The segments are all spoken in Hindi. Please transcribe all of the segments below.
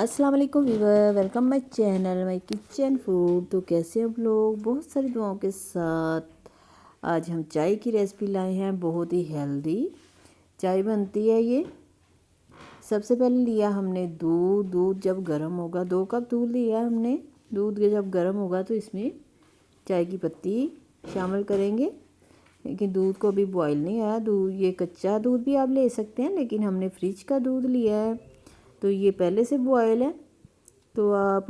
अस्सलाम वालेकुम viewer, welcome my channel my kitchen food. तो कैसे आप लोग? बहुत सारी दुआओं के साथ आज हम चाय की रेसिपी लाए हैं। बहुत ही हेल्दी चाय बनती है ये। सबसे पहले लिया हमने दूध जब गर्म होगा 2 कप दूध लिया हमने। दूध जब गर्म होगा तो इसमें चाय की पत्ती शामिल करेंगे। लेकिन दूध को अभी बॉईल नहीं आया, दूध ये कच्चा दूध भी आप ले सकते हैं, लेकिन हमने फ्रिज का दूध लिया है तो ये पहले से बॉयल है। तो आप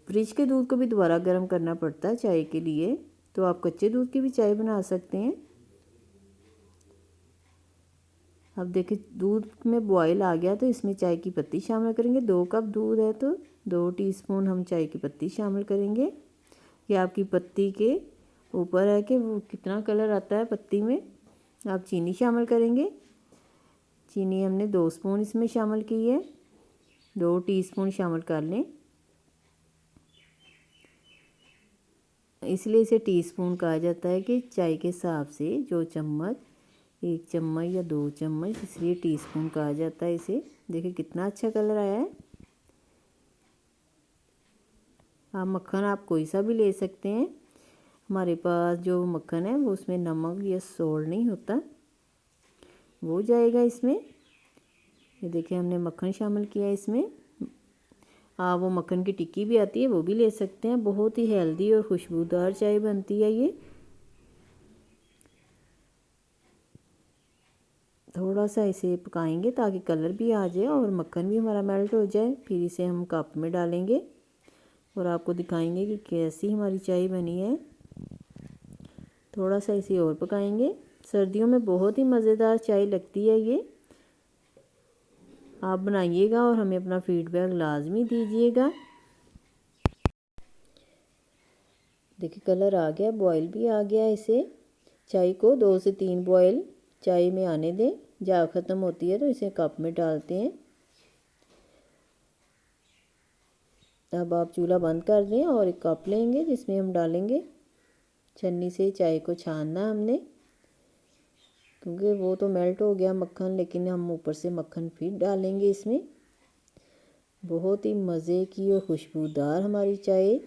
फ्रिज के दूध को भी दोबारा गर्म करना पड़ता है चाय के लिए, तो आप कच्चे दूध की भी चाय बना सकते हैं। अब देखिए दूध में बॉयल आ गया तो इसमें चाय की पत्ती शामिल करेंगे। 2 कप दूध है तो 2 टीस्पून हम चाय की पत्ती शामिल करेंगे। ये आपकी पत्ती के ऊपर है कि वो कितना कलर आता है पत्ती में। आप चीनी शामिल करेंगे। चीनी हमने 2 स्पून इसमें शामिल की है, 2 टीस्पून शामिल कर लें, इसलिए इसे टीस्पून कहा जाता है कि चाय के हिसाब से जो चम्मच, 1 चम्मच या 2 चम्मच, इसलिए टीस्पून कहा जाता है इसे। देखिए कितना अच्छा कलर आया है। आप मक्खन आप कोई सा भी ले सकते हैं। हमारे पास जो मक्खन है वो उसमें नमक या सोल्ट नहीं होता, वो जाएगा इसमें। ये देखिए हमने मक्खन शामिल किया है इसमें। वो मक्खन की टिक्की भी आती है, वो भी ले सकते हैं। बहुत ही हेल्दी और खुशबूदार चाय बनती है ये। थोड़ा सा इसे पकाएंगे ताकि कलर भी आ जाए और मक्खन भी हमारा मेल्ट हो जाए। फिर इसे हम कप में डालेंगे और आपको दिखाएंगे कि कैसी हमारी चाय बनी है। थोड़ा सा इसे और पकाएंगे। सर्दियों में बहुत ही मज़ेदार चाय लगती है ये। आप बनाइएगा और हमें अपना फीडबैक लाजमी दीजिएगा। देखिए कलर आ गया, बॉयल भी आ गया। इसे चाय को 2 से 3 बॉयल चाय में आने दें। जब ख़त्म होती है तो इसे कप में डालते हैं। अब आप चूल्हा बंद कर दें और एक कप लेंगे जिसमें हम डालेंगे। छन्नी से चाय को छानना हमने, क्योंकि वो तो मेल्ट हो गया मक्खन, लेकिन हम ऊपर से मक्खन फिर डालेंगे इसमें। बहुत ही मज़े की और खुशबूदार हमारी चाय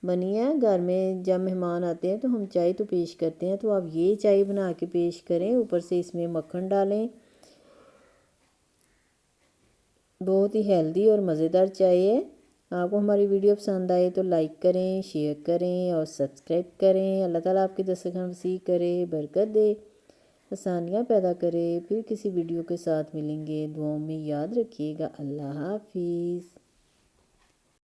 बनी है। घर में जब मेहमान आते हैं तो हम चाय तो पेश करते हैं, तो आप ये चाय बना के पेश करें, ऊपर से इसमें मक्खन डालें। बहुत ही हेल्दी और मज़ेदार चाय है। आपको हमारी वीडियो पसंद आए तो लाइक करें, शेयर करें और सब्सक्राइब करें। अल्लाह ताला आपकी दस्तरखान वसी करे, बरकत दे, आसानियाँ पैदा करे। फिर किसी वीडियो के साथ मिलेंगे। दुआओं में याद रखिएगा। अल्लाह हाफिज़।